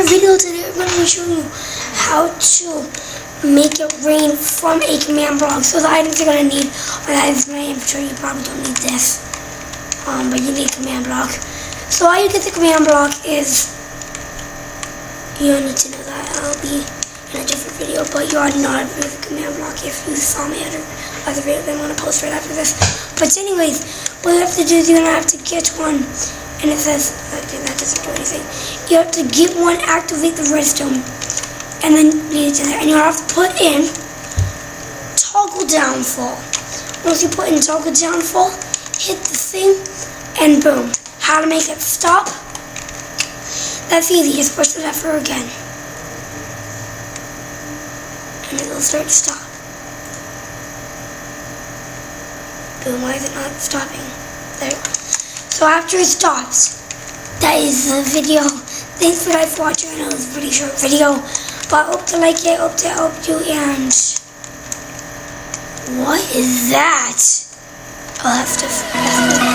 video today. I'm going to be showing you how to make it rain from a command block. So the items you're going to need are the items in my inventory. You probably don't need this, but you need a command block. So how you get the command block is, you don't need to know that. I'll be in a different video, but you already know how to do the command block if you saw me other video that I'm going to post right after this. But anyways, what you have to do is you're going to have to get one. And it says, okay, that doesn't do anything. You have to get one, activate the redstone, and then lead it to there. And you have to put in toggle downfall. Once you put in toggle downfall, hit the thing, and boom. How to make it stop? That's easy. Just push the F4 again. And it will start to stop. Boom, why is it not stopping? There. So after it stops, that is the video. Thanks for watching. I know it's a pretty short video, but I hope to like it, hope to help you. And what is that? I'll have to